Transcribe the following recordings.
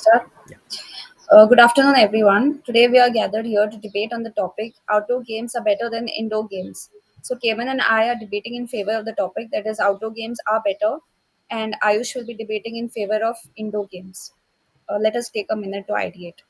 start? Yeah. Good afternoon, everyone. Today we are gathered here to debate on the topic outdoor games are better than indoor games. So, Kevan and I are debating in favor of the topic that is outdoor games are better, and Ayush will be debating in favor of indoor games. Let us take a minute to ideate.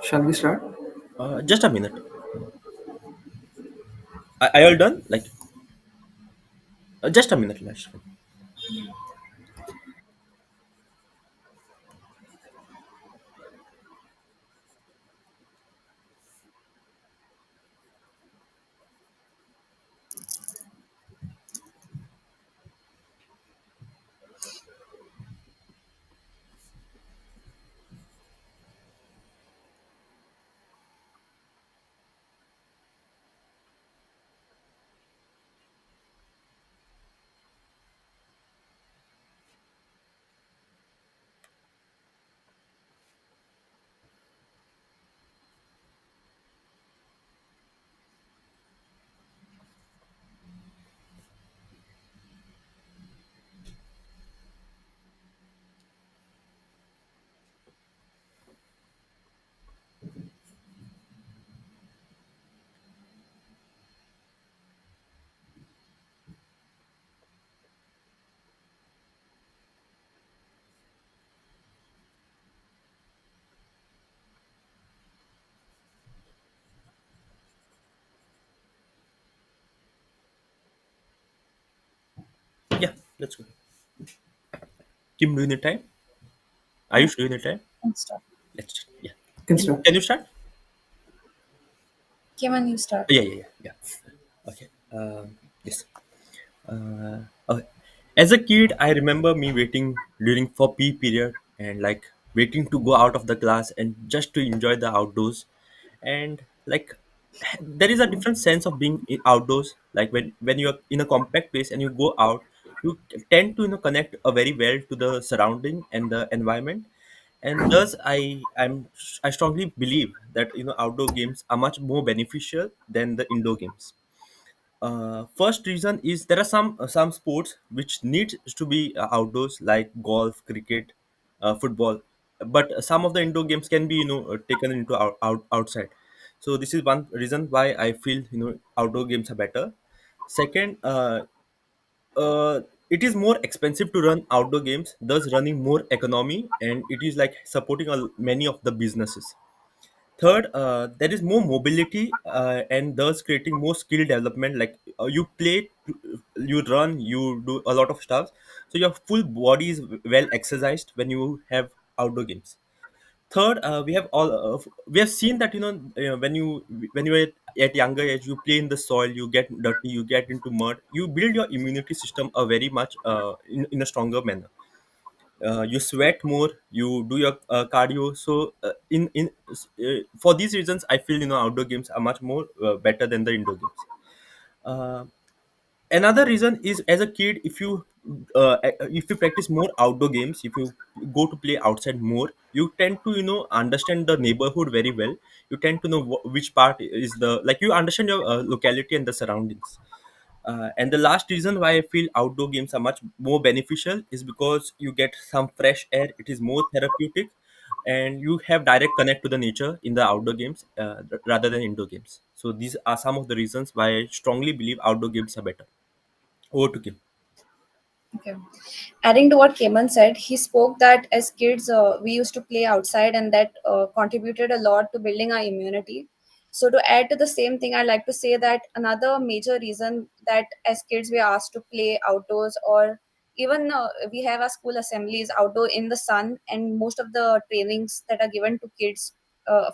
Shall we start? Just a minute. Are you all done? Like, just a minute, Lashmi. Yeah, let's go. Kim, do you need time? Yeah, Ayush, do you need time? and start. Let's, yeah. Can Kim, start. can you start? Keman, you start. Yeah. Okay. Yes. Okay. As a kid, I remember me waiting during for P period and like waiting to go out of the class and just to enjoy the outdoors. And like there is a different sense of being outdoors. Like when you're in a compact place and you go out, you tend to connect very well to the surrounding and the environment. And thus, I strongly believe that outdoor games are much more beneficial than the indoor games. First reason is there are some sports which need to be outdoors like golf, cricket, football, but some of the indoor games can be taken into outside. So this is one reason why I feel outdoor games are better. Second, it is more expensive to run outdoor games, thus running more economy, and it is like supporting many of the businesses. Third, there is more mobility and thus creating more skill development. Like you play, you run, you do a lot of stuff. So your full body is well exercised when you have outdoor games. Third, we have seen that when you are at younger age, you play in the soil, you get dirty, you get into mud, you build your immunity system a very much in a stronger manner. You sweat more, you do your cardio. So for these reasons I feel outdoor games are much more better than the indoor games. uh, Another reason is as a kid, if you practice more outdoor games, if you go to play outside more, you tend to understand the neighborhood very well. You tend to know which part is the, like, you understand your locality and the surroundings. And the last reason why I feel outdoor games are much more beneficial is because you get some fresh air. It is more therapeutic, and you have direct connect to the nature in the outdoor games rather than indoor games. So these are some of the reasons why I strongly believe outdoor games are better. Over to Kim. Okay. Adding to what Keman said, he spoke that as kids, we used to play outside, and that contributed a lot to building our immunity. So, to add to the same thing, I'd like to say that another major reason that as kids we are asked to play outdoors, or even we have our school assemblies outdoor in the sun, and most of the trainings that are given to kids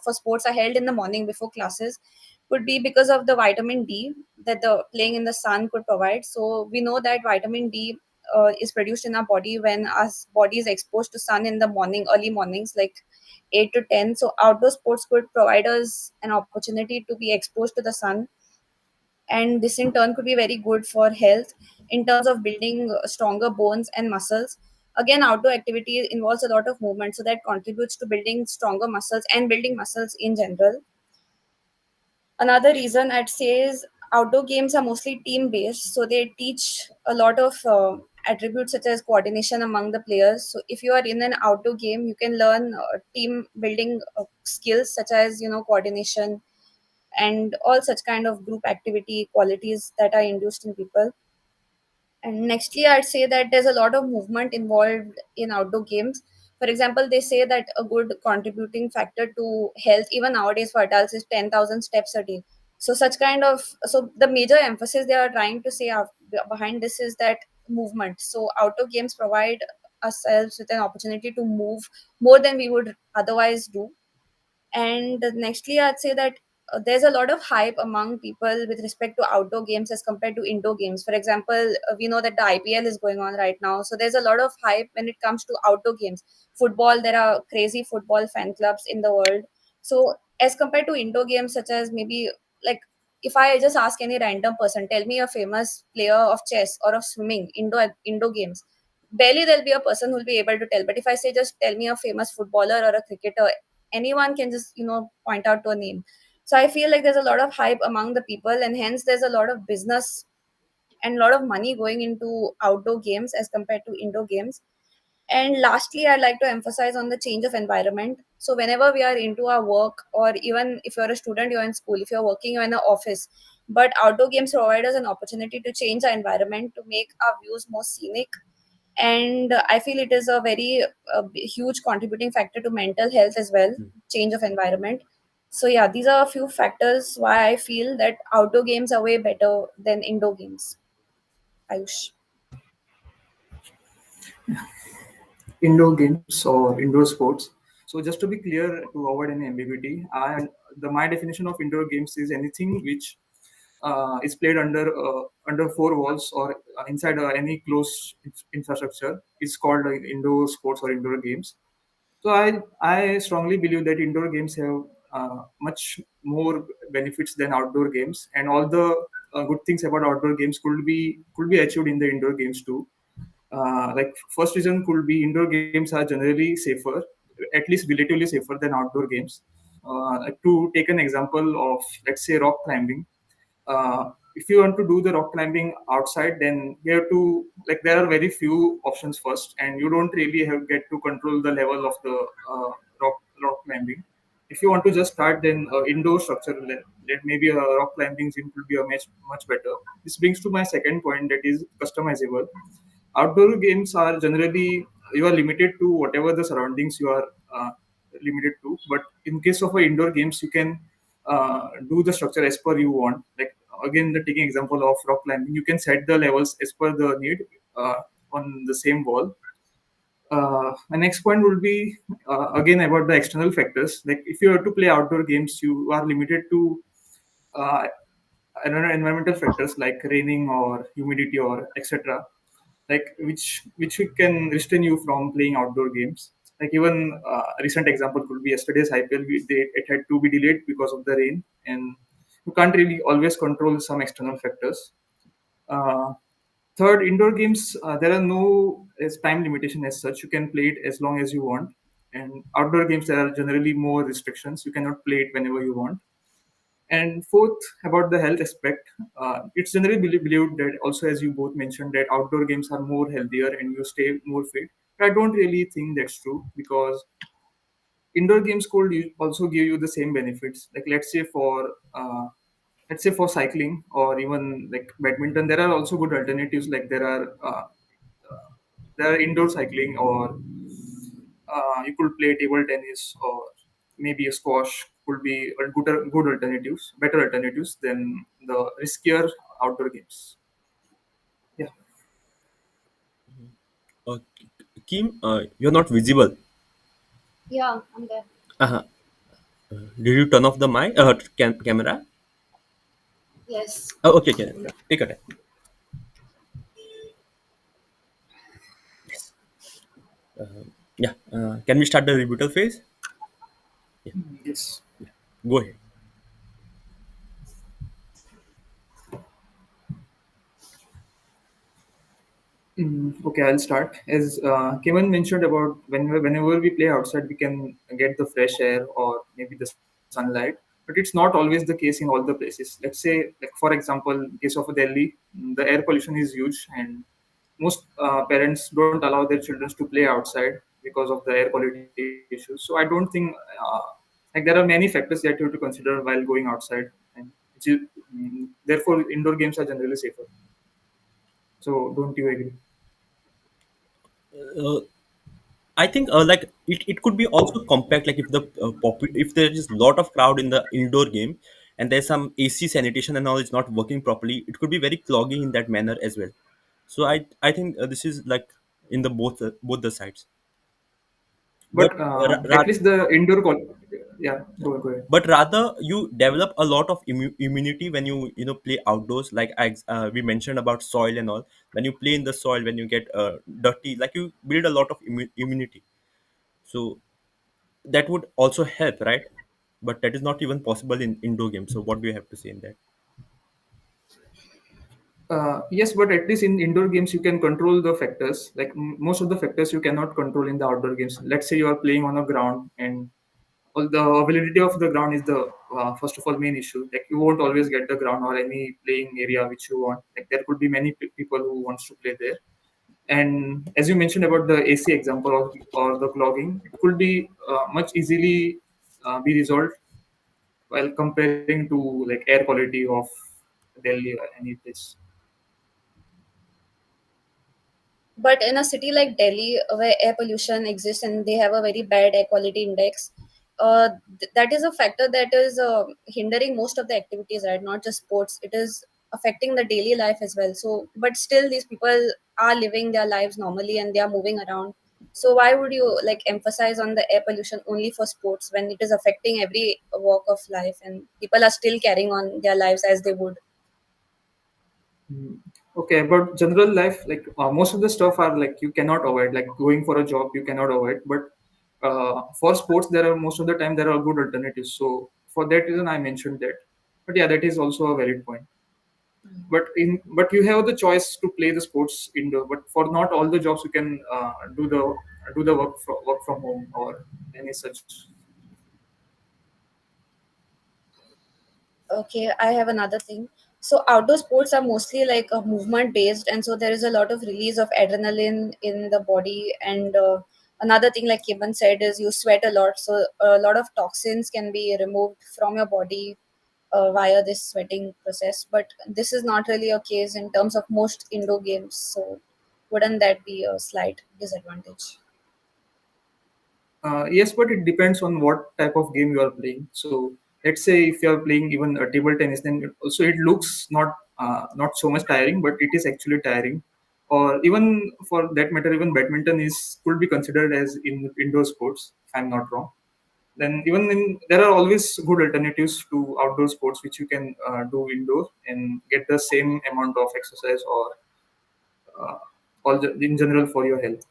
for sports are held in the morning before classes, could be because of the vitamin D that the playing in the sun could provide. So, we know that vitamin D is produced in our body when our body is exposed to sun in the morning, early mornings, like 8 to 10. So outdoor sports could provide us an opportunity to be exposed to the sun, and this in turn could be very good for health in terms of building stronger bones and muscles. Again, outdoor activity involves a lot of movement, so that contributes to building stronger muscles and building muscles in general. Another reason I'd say is outdoor games are mostly team based, so they teach a lot of attributes such as coordination among the players. So if you are in an outdoor game, you can learn team building skills such as coordination and all such kind of group activity qualities that are induced in people. And nextly, I'd say that there's a lot of movement involved in outdoor games. For example, they say that a good contributing factor to health, even nowadays for adults, is 10,000 steps a day. So such kind of, so the major emphasis they are trying to say behind this is that movement. So outdoor games provide ourselves with an opportunity to move more than we would otherwise do. And nextly, I'd say that there's a lot of hype among people with respect to outdoor games as compared to indoor games. For example, we know that the IPL is going on right now. So there's a lot of hype when it comes to outdoor games. Football, there are crazy football fan clubs in the world. So as compared to indoor games, such as maybe like if I just ask any random person, tell me a famous player of chess or of swimming, indoor games, barely there'll be a person who'll be able to tell. But if I say just tell me a famous footballer or a cricketer, anyone can just point out to a name. So I feel like there's a lot of hype among the people, and hence there's a lot of business and a lot of money going into outdoor games as compared to indoor games. And lastly, I'd like to emphasize on the change of environment. So whenever we are into our work, or even if you're a student, you're in school, if you're working, you're in an office, but outdoor games provide us an opportunity to change our environment, to make our views more scenic. And I feel it is a very huge contributing factor to mental health as well, change of environment. So yeah, these are a few factors why I feel that outdoor games are way better than indoor games. Ayush. Indoor games or indoor sports. So just to be clear, to avoid any ambiguity, my definition of indoor games is anything which is played under four walls or inside any closed infrastructure is called indoor sports or indoor games. So I strongly believe that indoor games have much more benefits than outdoor games, and all the good things about outdoor games could be achieved in the indoor games too. Like first reason could be indoor games are generally safer, at least relatively safer than outdoor games. To take an example of, let's say, rock climbing, if you want to do the rock climbing outside, then you have to, like, there are very few options first, and you don't really have get to control the level of the rock climbing. If you want to just start, then indoor structure, let maybe a rock climbing gym will be a much better. This brings to my second point, that is customizable. Outdoor games are generally, you are limited to whatever the surroundings you are limited to. But in case of indoor games, you can do the structure as per you want. Like again, the taking example of rock climbing, you can set the levels as per the need uh, on the same wall. My next point would be again about the external factors. Like if you have to play outdoor games, you are limited to uh, I don't know, environmental factors like raining or humidity or etc. Like which we can restrain you from playing outdoor games. Like even a recent example could be yesterday's IPL. It had to be delayed because of the rain, and you can't really always control some external factors. Uh, Third, indoor games, there are no as time limitation as such. You can play it as long as you want. And outdoor games, there are generally more restrictions. You cannot play it whenever you want. And fourth, about the health aspect, it's generally believed that also, as you both mentioned, that outdoor games are more healthier and you stay more fit. But I don't really think that's true, because indoor games could also give you the same benefits. Like let's say for cycling or even like badminton, there are also good alternatives. Like there are indoor cycling, or you could play table tennis, or maybe a squash could be good alternatives, better alternatives than the riskier outdoor games. Yeah. Uh, Kim, you're not visible. Yeah, I'm there. Uh-huh. Did you turn off the mic? Camera? Yes. Oh, okay, okay. Take a time. Yes. Yeah. Can we start the rebuttal phase? Yeah. Yes. Go ahead. Okay, I'll start. As Kevin mentioned about whenever we play outside, we can get the fresh air or maybe the sunlight. But it's not always the case in all the places. Let's say, like for example, in case of Delhi, the air pollution is huge, and most parents don't allow their children to play outside because of the air quality issues. So I don't think like there are many factors that you have to consider while going outside, and therefore indoor games are generally safer. So don't you agree? I think like it could be also compact. Like if the if there is lot of crowd in the indoor game and there's some AC sanitation and all is not working properly, it could be very cloggy in that manner as well. So I think this is like in the both the sides. But But at least the indoor yeah, go ahead. but rather you develop a lot of immunity when you play outdoors. Like we mentioned about soil and all. When you play in the soil, when you get dirty, like you build a lot of immunity. So that would also help, right? But that is not even possible in indoor games. So what do you have to say in that? Yes, but at least in indoor games you can control the factors. Like most of the factors you cannot control in the outdoor games. Let's say you are playing on a ground, and all the availability of the ground is the first of all main issue. Like you won't always get the ground or any playing area which you want. Like there could be many people who wants to play there. And as you mentioned about the AC example or the clogging, it could be much easily be resolved while comparing to like air quality of Delhi or any place. But in a city like Delhi, where air pollution exists and they have a very bad air quality index, that is a factor that is hindering most of the activities, right? Not just sports, it is affecting the daily life as well. So, but still, these people are living their lives normally and they are moving around. So, why would you like emphasize on the air pollution only for sports when it is affecting every walk of life and people are still carrying on their lives as they would? Mm. Okay, about general life, like most of the stuff are like you cannot avoid, like going for a job you cannot avoid. But for sports, there are most of the time there are good alternatives. So for that reason, I mentioned that. But yeah, that is also a valid point. But you have the choice to play the sports indoor. But for not all the jobs, you can do the work from home or any such. Okay, I have another thing. So outdoor sports are mostly like movement based, and so there is a lot of release of adrenaline in the body. And another thing, like Kiban said, is you sweat a lot, so a lot of toxins can be removed from your body via this sweating process. But this is not really a case in terms of most indoor games. So wouldn't that be a slight disadvantage? Yes, but it depends on what type of game you are playing. So let's say if you are playing even a table tennis, then also it looks not so much tiring, but it is actually tiring. Or even for that matter, even badminton is could be considered as in indoor sports. If I'm not wrong. Then even there are always good alternatives to outdoor sports which you can do indoor and get the same amount of exercise or in general for your health.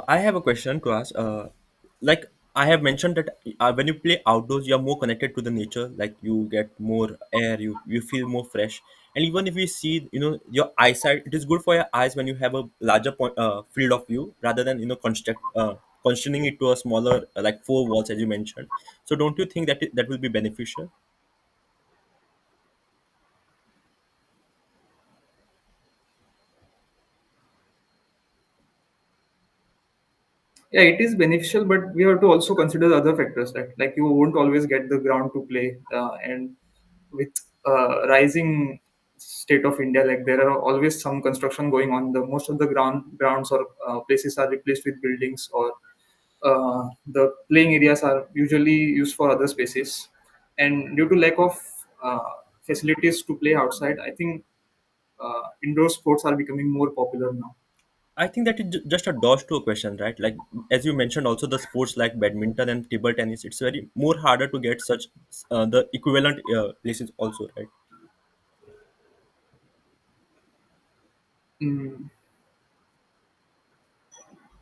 I have a question to ask. Like I have mentioned that when you play outdoors, you are more connected to the nature. Like you get more air, you feel more fresh. And even if you see, your eyesight, it is good for your eyes when you have a larger field of view rather than constraining it to a smaller like four walls as you mentioned. So don't you think that that will be beneficial? Yeah, it is beneficial, but we have to also consider the other factors. Like you won't always get the ground to play, and with rising state of India, like there are always some construction going on. The most of the grounds or places are replaced with buildings, or the playing areas are usually used for other spaces. And due to lack of uh, facilities to play outside, I think indoor sports are becoming more popular now. I think that is just a dodge to a question, right? Like as you mentioned, also the sports like badminton and table tennis, it's very more harder to get such the equivalent places also, right? Mm.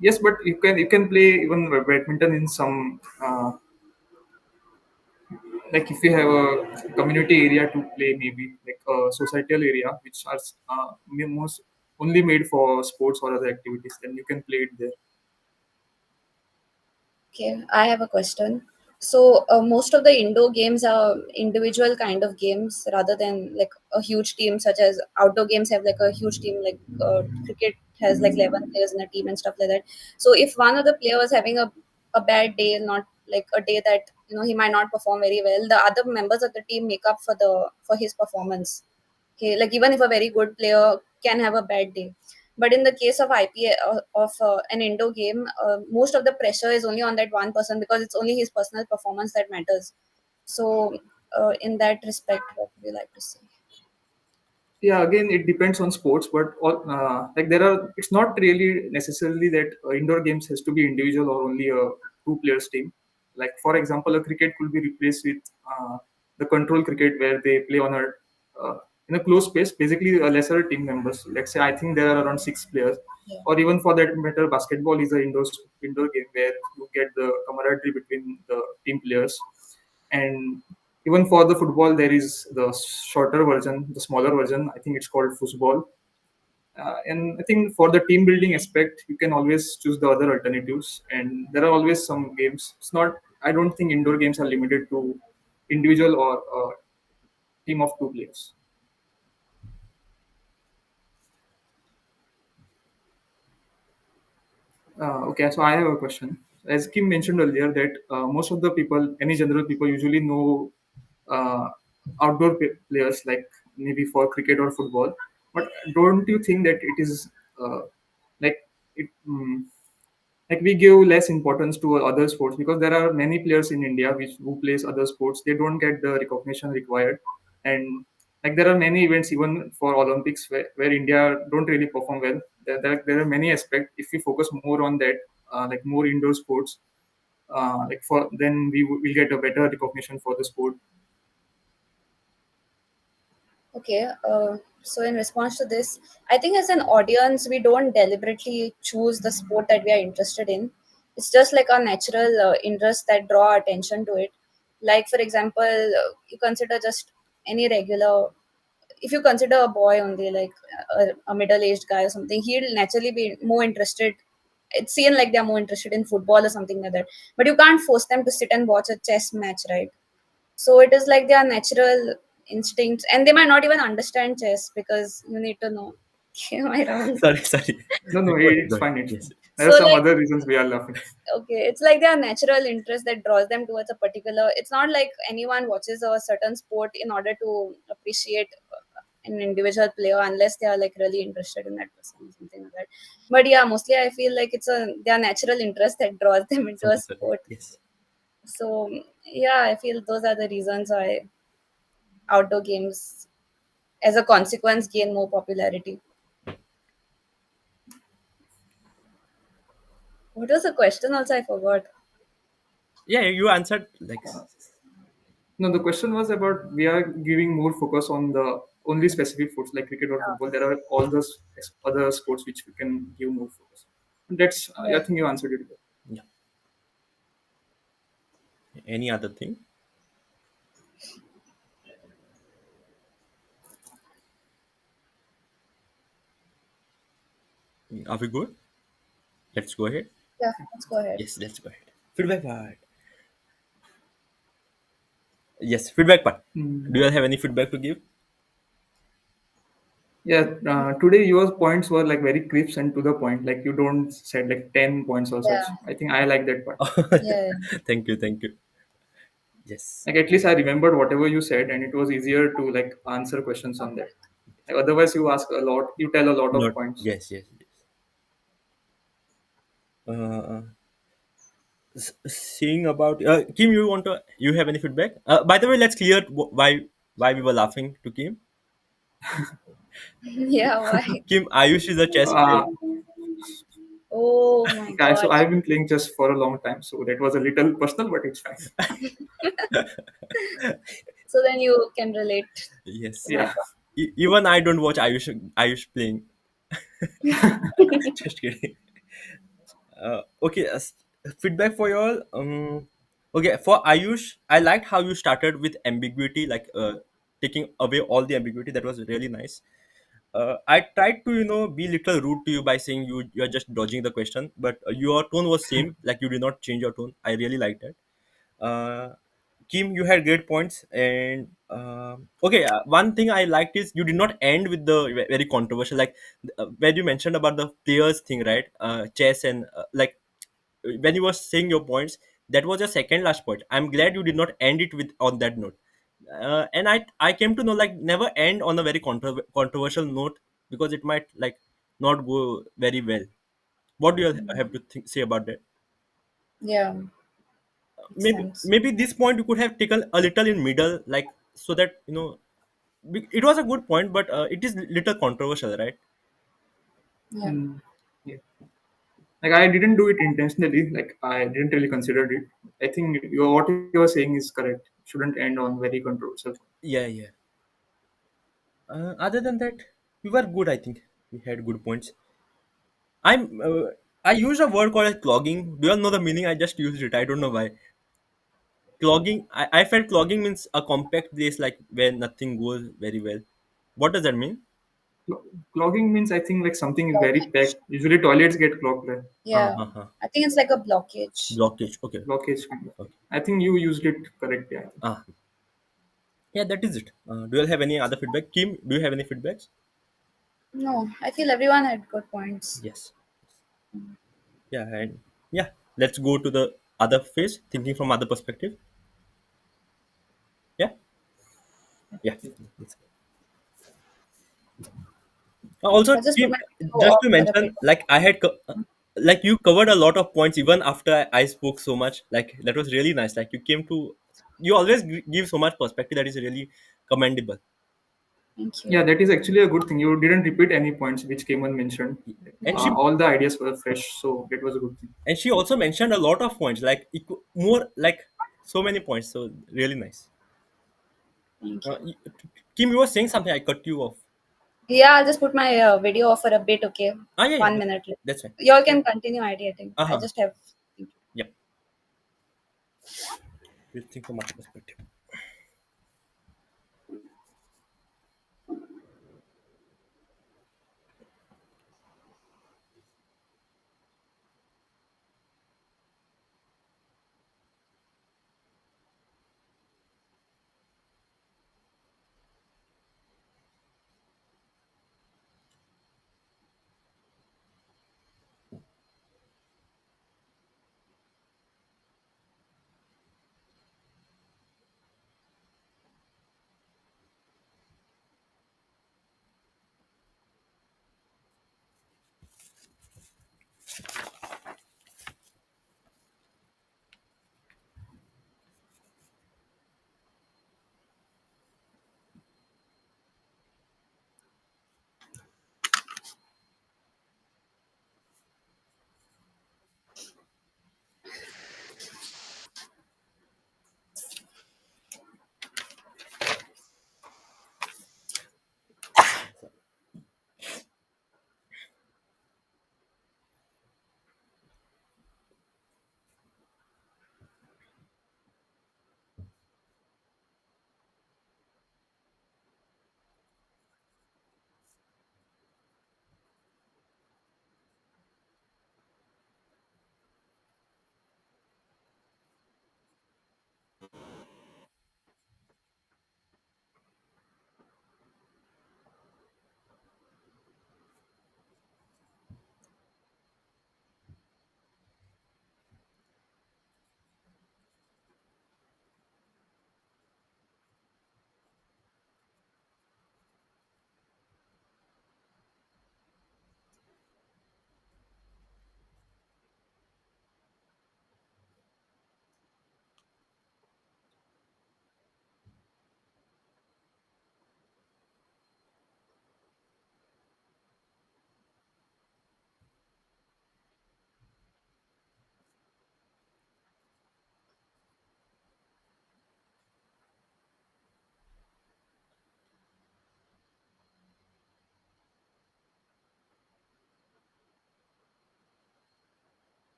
Yes, but you can play even badminton in some like if you have a community area to play, maybe like a societal area which are most only made for sports or other activities, then you can play it there. Okay, I have a question. So, most of the indoor games are individual kind of games rather than like a huge team, such as outdoor games have like a huge team, like cricket has like 11 players in a team and stuff like that. So, if one of the players having a bad day, not like a day that he might not perform very well, the other members of the team make up for his performance. Okay, like even if a very good player can have a bad day. But in the case of IPA of an indoor game, most of the pressure is only on that one person because it's only his personal performance that matters. So, in that respect, what would you like to say? Yeah, again, it depends on sports, but like there are, it's not really necessarily that indoor games has to be individual or only a two players team. Like for example, a cricket could be replaced with the control cricket where they play on a in a closed space, basically a lesser team members. Let's say I think there are around six players, Yeah. or even for that matter, basketball is a indoor game where you get the camaraderie between the team players. And even for the football, there is the shorter version, the smaller version. I think it's called football. And I think for the team building aspect, you can always choose the other alternatives. And there are always some games. It's not. I don't think indoor games are limited to individual or team of two players. Okay, so I have a question. As Kim mentioned earlier, that most of the people, any general people, usually know uh, players like maybe for cricket or football. But don't you think that it is uh, like it? Like we give less importance to other sports because there are many players in India which who plays other sports. They don't get the recognition required, and like there are many events even for Olympics where India don't really perform well. There are many aspects. If we focus more on that, like more indoor sports, like for then we will get a better recognition for the sport. Okay, so in response to this, I think as an audience, we don't deliberately choose the sport that we are interested in. It's just like our natural interests that draw our attention to it. Like, for example, you consider just any regular, if you consider a boy only, like a middle aged guy or something, he'll naturally be more interested. It's seen like they're more interested in football or something like that. But you can't force them to sit and watch a chess match, right? So it is like their natural instincts, and they might not even understand chess because you need to know. Am I wrong? Sorry, sorry. No, no, Go ahead, it's go ahead. fine. It's Yes. fine. There are So some like, other reasons we are laughing. okay, it's like their natural interest that draws them towards a particular. It's not like anyone watches a certain sport in order to appreciate an individual player unless they are like really interested in that person or something like that. But yeah, mostly I feel like it's a their natural interest that draws them into a Sorry, sorry. sport. Yes. So yeah, I feel those are the reasons why outdoor games as a consequence gain more popularity. What was the question also? I forgot. Yeah, you answered like No, the question was about we are giving more focus on the only specific sports like cricket or football. There are all those other sports which we can give more focus. And that's I Yeah. think you answered it. yeah. Any other thing? Are we good? Let's go ahead. Yeah, let's go ahead. Yes, let's go ahead. Feedback part. Yes, feedback part. Hmm. Do you all have any feedback to give? Yeah, today your points were like very crisp and to the point. Like you don't said like 10 points or such. Yeah, I think I like that part. yeah, Thank you, thank you. Yes. Like at least I remembered whatever you said, and it was easier to like answer questions on that. Like, otherwise, you ask a lot, you tell a lot of Not points. yes, yes, yes. Uh, Seeing about Kim, you want to? You have any feedback? By the way, let's clear why we were laughing to Kim. yeah. Why? Kim, Ayush is a chess Uh, player. Oh my so god. I've been playing chess for a long time, so that was a little personal, but it's fine. So then you can relate to Yes. my Yeah. point. Even I don't watch Ayush playing. Just kidding. Okay, feedback for y'all. Okay, for Ayush, I liked how you started with ambiguity, like taking away all the ambiguity. That was really nice. I tried to, be little rude to you by saying you're just dodging the question, but your tone was same. Like you did not change your tone. I really liked that. Uh, Kim, you had great points, and okay, one thing I liked is you did not end with the very controversial, like where you mentioned about the players thing, right? Chess and like when you were saying your points, that was your second last point. I'm glad you did not end it with on that note. And I came to know like never end on a very controversial note because it might like not go very well. What do you have to say about that? Yeah, makes sense. Maybe this point you could have taken a little in middle, like, so that it was a good point, but it is little controversial, right? Yeah. Mm, yeah. Like I didn't do it intentionally. Like I didn't really consider it. I think what you are saying is correct. Shouldn't end on very controversial. Yeah, yeah. Other than that, we were good. I think we had good points. I'm. I used a word called as clogging. Do you all know the meaning? I just used it. I don't know why. Clogging. I felt clogging means a compact place, like where nothing goes very well. What does that mean? Clogging means I think like something is very Blockage. packed. Usually toilets get clogged, right? Uh, Yeah. uh, uh. I think it's like a blockage. Blockage. Okay. Blockage kind of. Okay. I think you used it correct. Yeah. Ah. Yeah, that is it. Do you all have any other feedback? Kim, do you have any feedbacks? No, I feel everyone had good points. Yes. Yeah, and yeah, let's go to the other phase, thinking from other perspective. Yeah, yeah. Also, I'll just put Kim, my video just off to for a mention, bit. like like you covered a lot of points even after I spoke so much. Like that was really nice. Like you always give so much perspective that is really commendable. Thank Yeah, you. that is actually a good thing. You didn't repeat any points which Kemal mentioned. And Yeah. All the ideas were fresh, so that was a good thing. she also mentioned a lot of points, like more like so many points. So really nice. Thank you. Kim, you were saying something. I cut you off. Yeah, I'll just put my video off for a bit, okay? Ah, yeah, yeah, 1 minute. that's fine. Y'all can continue ideating. Uh I huh. just have. Yep. We'll think from other perspective.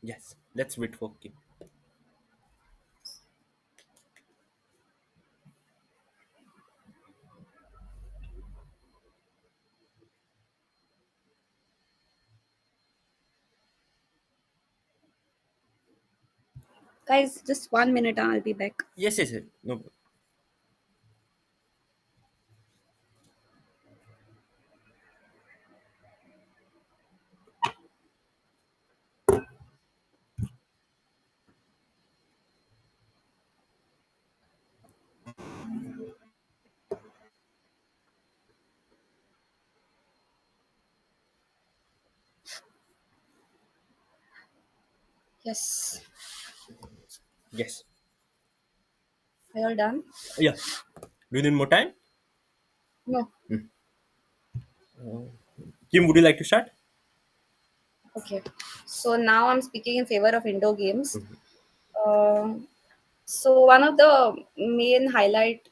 Yes, let's wait for Kim. Guys, just 1 minute, I'll be back. Yes, yes, yes. No. Yes. Yes. Are you all done? Yeah. Do you need more time? No. Kim, would you like to start? Okay. So now I'm speaking in favor of indoor games. Um So one of the main highlight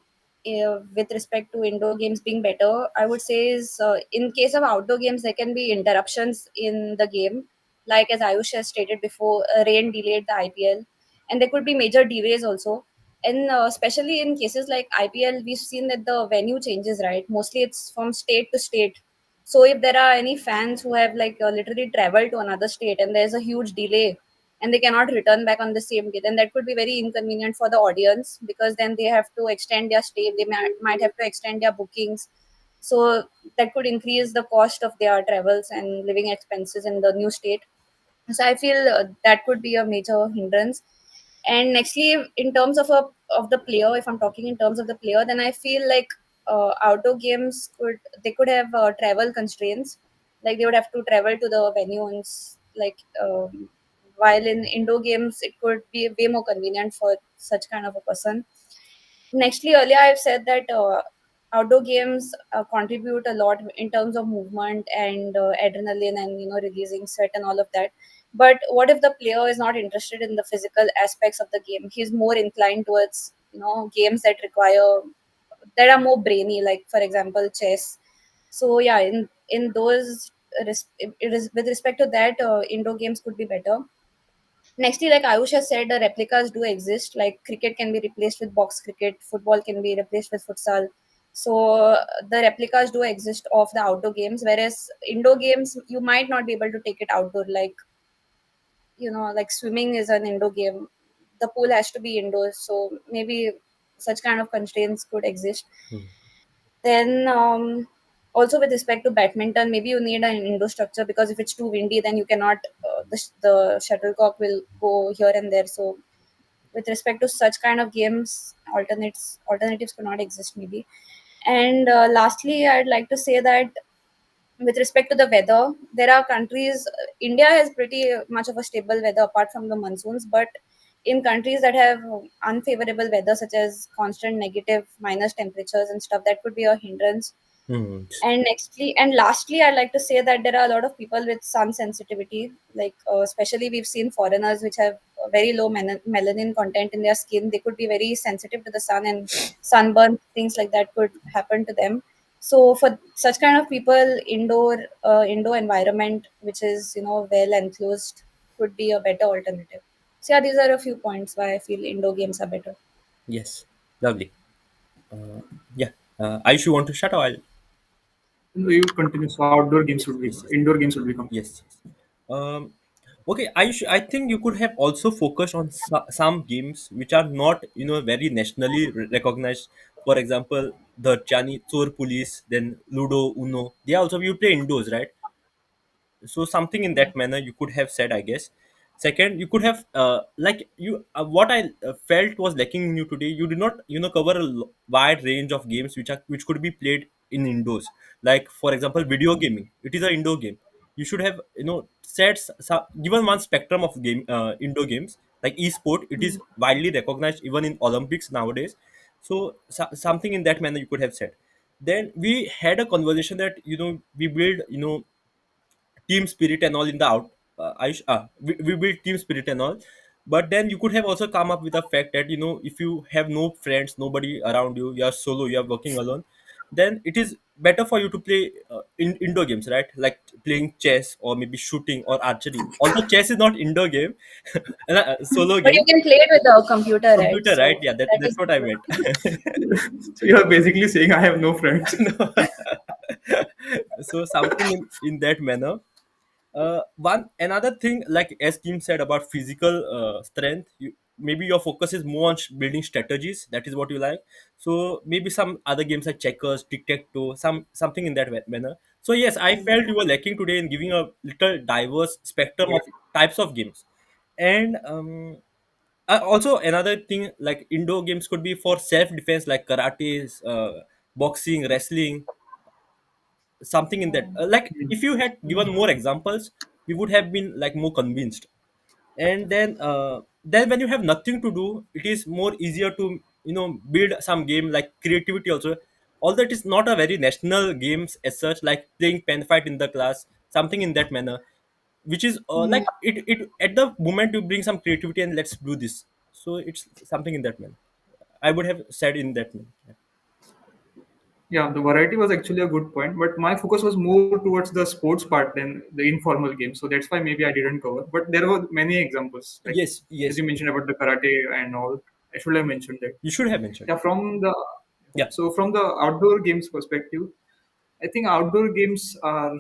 with respect to indoor games being better, I would say, is in case of outdoor games, there can be interruptions in the game, like as Ayush has stated before, rain delayed the IPL, and there could be major delays also. And especially in cases like IPL, we've seen that the venue changes, right? Mostly it's from state to state. So if there are any fans who have like literally traveled to another state and there's a huge delay and they cannot return back on the same day, then that could be very inconvenient for the audience because then they have to extend their stay. They might have to extend their bookings. So that could increase the cost of their travels and living expenses in the new state. So I feel that could be a major hindrance. And nextly, in terms of the player, if I'm talking in terms of the player, then I feel like outdoor games could have travel constraints, like they would have to travel to the venue and like while in indoor games it could be way more convenient for such kind of a person. Nextly, earlier I've said that outdoor games contribute a lot in terms of movement and adrenaline and releasing sweat and all of that. But what if the player is not interested in the physical aspects of the game? He's more inclined towards games that are more brainy, like for example chess. So yeah, in those it is with respect to that, indoor games could be better. Nextly, like Ayush has said, the replicas do exist. Like cricket can be replaced with box cricket, football can be replaced with futsal. So the replicas do exist of the outdoor games, whereas indoor games you might not be able to take it outdoor. Like like swimming is an indoor game. The pool has to be indoors, so maybe such kind of constraints could exist. Then also with respect to badminton, maybe you need an indoor structure because if it's too windy, then you cannot. The shuttlecock will go here and there. So with respect to such kind of games, alternatives could not exist maybe. And lastly, I'd like to say that with respect to the weather, there are countries. India has pretty much of a stable weather apart from the monsoons, but in countries that have unfavorable weather, such as constant negative minus temperatures and stuff, that could be a hindrance. Hmm. And lastly, I'd like to say that there are a lot of people with sun sensitivity. Like, especially we've seen foreigners which have a very low melanin content in their skin. They could be very sensitive to the sun, and sunburn, things like that could happen to them. So, for such kind of people, indoor environment, which is well enclosed, could be a better alternative. So, yeah, these are a few points why I feel indoor games are better. Yes. Lovely. Yeah. Ayush, you want to start or I'll? You continue. So outdoor games would be Yes, yes. indoor games would become. Yes, yes. Um, okay, I think you could have also focused on some games which are not, very nationally recognized. For example, the Chani Chor Police, then Ludo, Uno. They also you play indoors, right? So something in that manner you could have said, I guess. Second, you could have like you what I felt was lacking in you today. You did not cover a wide range of games which could be played in indoors. Like for example, video gaming. It is an indoor game. You should have said given one spectrum of game indoor games like e-sport. It is widely recognized even in Olympics nowadays. So, something in that manner you could have said. Then we had a conversation that we build team spirit and all in the out we build team spirit and all, but then you could have also come up with the fact that if you have no friends, nobody around you, you are solo, you are working alone, then it is better for you to play indoor games, right? Like playing chess or maybe shooting or archery. Although chess is not indoor game, and a solo But you game. can play it with a computer, right? Computer, right? So Yeah, that that's is what I indoor. meant. So you are basically saying I have no friends. No. So something in that manner. One another thing, like as Kim said about physical strength, maybe your focus is more on building strategies. That is what you like. So maybe some other games like checkers, tic tac toe, something in that manner. So yes, I felt you were lacking today in giving a little diverse spectrum of types of games, and also another thing like indoor games could be for self defense, like karate, boxing, wrestling, something in that like if you had given more examples we would have been like more convinced. And then when you have nothing to do it is more easier to build some game like creativity also, although it is not a very national games as such, like playing pen fight in the class, something in that manner, which is Yeah. like it at the moment you bring some creativity and let's do this. So it's something in that manner I would have said in that manner. Yeah, the variety was actually a good point, but my focus was more towards the sports part than the informal game. So that's why maybe I didn't cover. But there were many examples, like Yes, as yes, you mentioned about the karate and all. I should have mentioned that. you should have mentioned. Yeah, Yeah. from the outdoor games perspective, I think outdoor games are,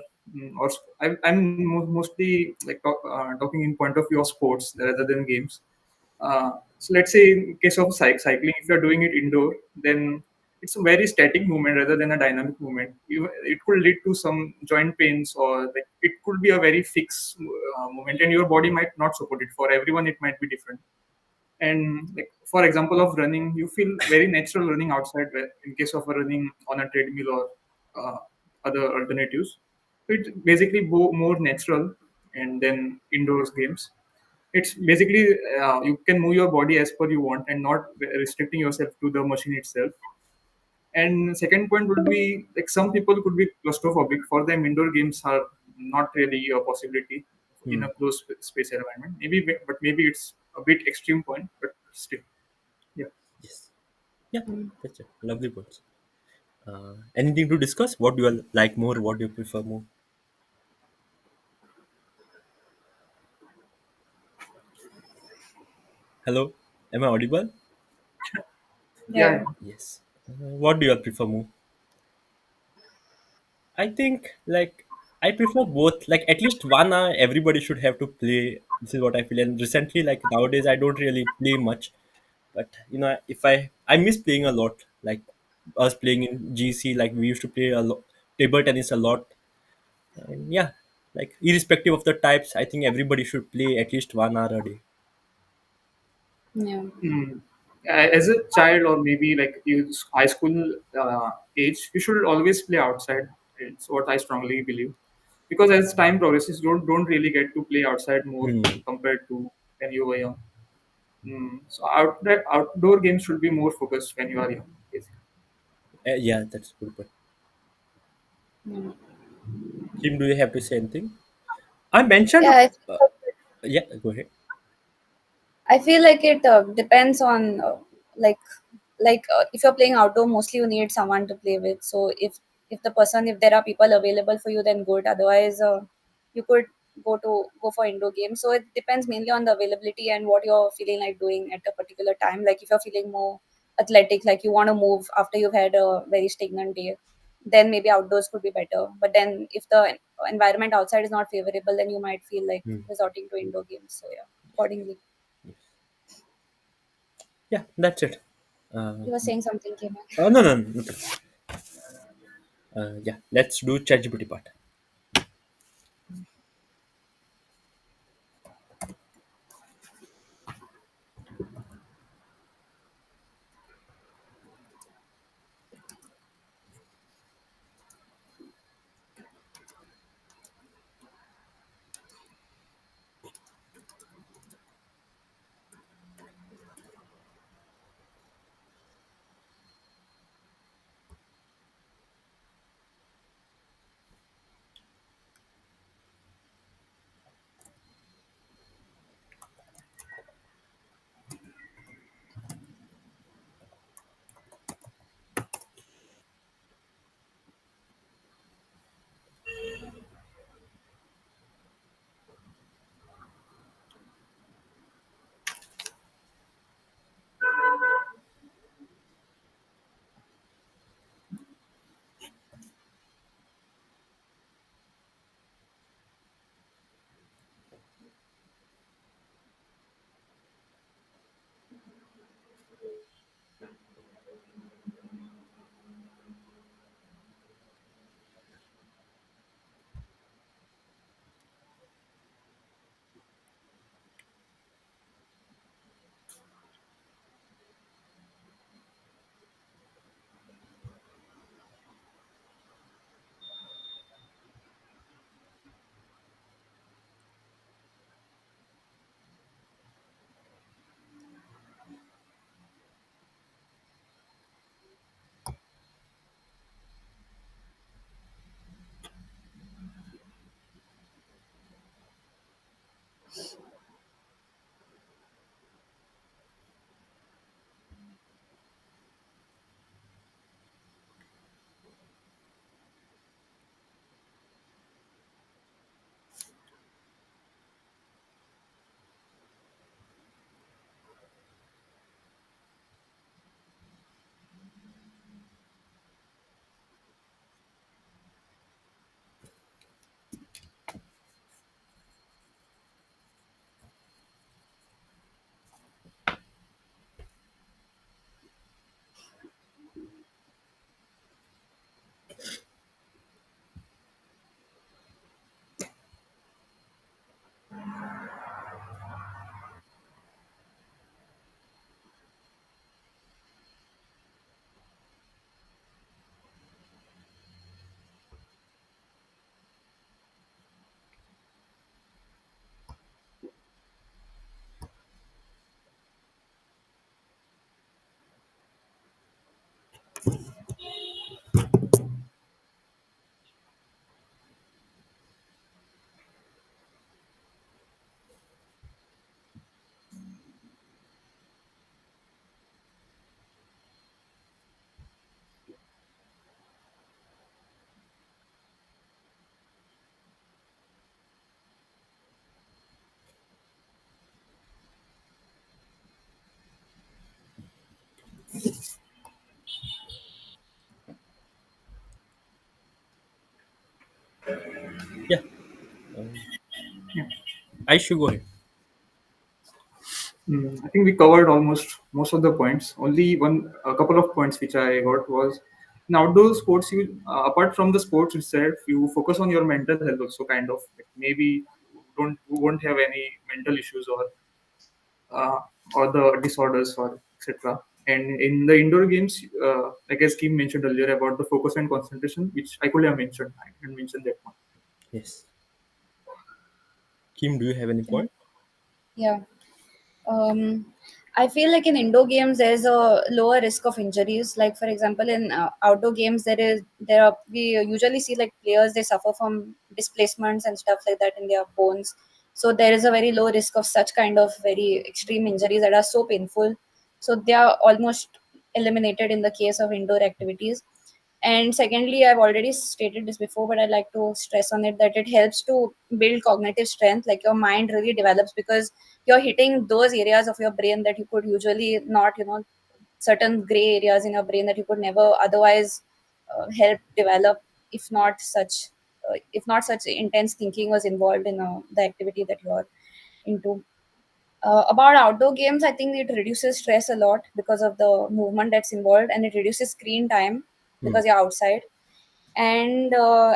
I'm mostly like talking in point of view of sports rather than games. So let's say in case of cycling, if you're doing it indoor, then it's a very static movement rather than a dynamic movement. It could lead to some joint pains, or like it could be a very fixed movement, and your body might not support it. For everyone, it might be different. And like for example of running, you feel very natural running outside in case of a running on a treadmill or other alternatives. So it's basically more natural, and then indoors games, it's basically you can move your body as per you want and not restricting yourself to the machine itself. And second point would be like some people could be claustrophobic. For them, indoor games are not really a possibility in Hmm. a closed space environment. Maybe, but maybe it's a bit extreme point, but still, yeah. Yes. Yeah, that's it. Lovely points. Anything to discuss? What do you like more? What do you prefer more? Hello, am I audible? Yeah. Yeah. Yes. What do you prefer more? I think like I prefer both. Like at least 1 hour, everybody should have to play. This is what I feel. And recently, like nowadays, I don't really play much. But if I miss playing a lot. Like us playing in GC, like we used to play a lot, table tennis a lot. And yeah, like irrespective of the types, I think everybody should play at least 1 hour a day. Yeah. Mm. As a child, or maybe like you high school age, you should always play outside. It's what I strongly believe, because as time progresses, you don't really get to play outside more Hmm. compared to when you were young. So outdoor games should be more focused when you are young, basically. Yeah, that's good point. Yeah. Kim, do you have to say anything? I mentioned, Yeah, yeah, go ahead. I feel like it depends on like if you're playing outdoor, mostly you need someone to play with. So if there are people available for you, then good. Otherwise, you could go for indoor games. So it depends mainly on the availability and what you're feeling like doing at a particular time. Like if you're feeling more athletic, like you want to move after you've had a very stagnant day, then maybe outdoors could be better. But then if the environment outside is not favorable, then you might feel like Hmm. resorting to indoor games. So yeah, accordingly. Yeah, that's it. Uh, You were saying something, Kim. no, no, no. Nothing. Yeah, let's do ChatGPT part. I should go ahead. I think we covered almost most of the points. Only a couple of points which I got was in outdoor sports. You apart from the sports itself, you focus on your mental health also. Kind of like maybe you won't have any mental issues uh, or the disorders or etc. And in the indoor games, like as Kim mentioned earlier about the focus and concentration, which I could have mentioned. I didn't mention that one. Yes. Kim, do you have any Yeah. point? Yeah. Um, I feel like in indoor games there's a lower risk of injuries. Like for example, in outdoor games there are we usually see like players they suffer from displacements and stuff like that in their bones. So there is a very low risk of such kind of very extreme injuries that are so painful. So they are almost eliminated in the case of indoor activities. And secondly, I've already stated this before, but I'd like to stress on it that it helps to build cognitive strength. Like your mind really develops because you're hitting those areas of your brain that you could usually not, certain gray areas in your brain that you could never otherwise help develop if not such if not such intense thinking was involved in the activity that you're into. About outdoor games, I think it reduces stress a lot because of the movement that's involved, and it reduces screen time Hmm. because you're outside. And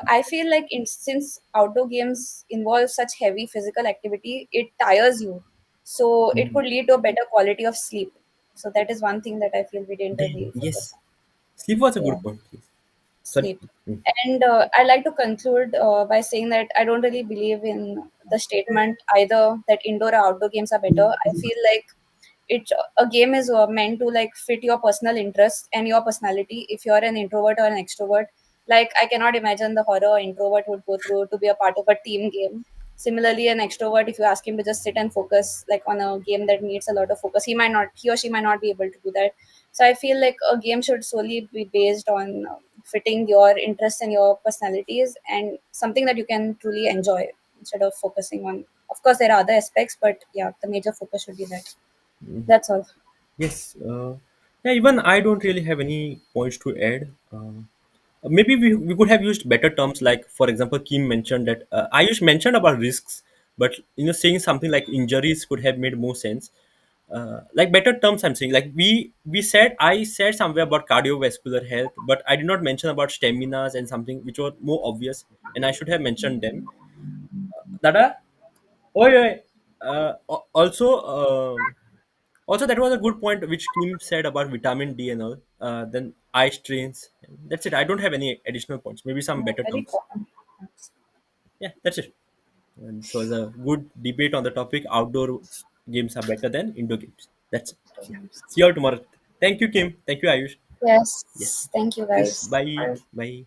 I feel like since outdoor games involve such heavy physical activity, it tires you. So it Hmm. could lead to a better quality of sleep. So that is one thing that I feel we didn't Then really focus yes, on. sleep was a Yeah, good point. Please. Sorry. sleep. Hmm. And I'd like to conclude by saying that I don't really believe in the statement either that indoor or outdoor games are better. I feel like it a game is meant to like fit your personal interests and your personality. If you're an introvert or an extrovert, like I cannot imagine the horror an introvert would go through to be a part of a team game. Similarly, an extrovert, if you ask him to just sit and focus like on a game that needs a lot of focus, he or she might not be able to do that. So I feel like a game should solely be based on fitting your interests and your personalities and something that you can truly enjoy instead of focusing on. Of course, there are other aspects, but yeah, the major focus should be that. That's all. Yes. Yeah. Even I don't really have any points to add. Maybe we could have used better terms, like for example, Kim mentioned that Ayush mentioned about risks, but saying something like injuries could have made more sense. Like better terms, I'm saying, like we said, I said somewhere about cardiovascular health, but I did not mention about staminas and something which were more obvious, and I should have mentioned them. Dada, oi oi. Also, that was a good point which Kim said about vitamin D and all. Then eye strains. That's it. I don't have any additional points. Maybe some better Very terms. common. Yeah, that's it. And it was a good debate on the topic. Outdoor games are better than indoor games. That's it. Yeah. See you all tomorrow. Thank you, Kim. Thank you, Ayush. Yes. Yes. Thank you, Yes. guys. Bye. Bye. Bye.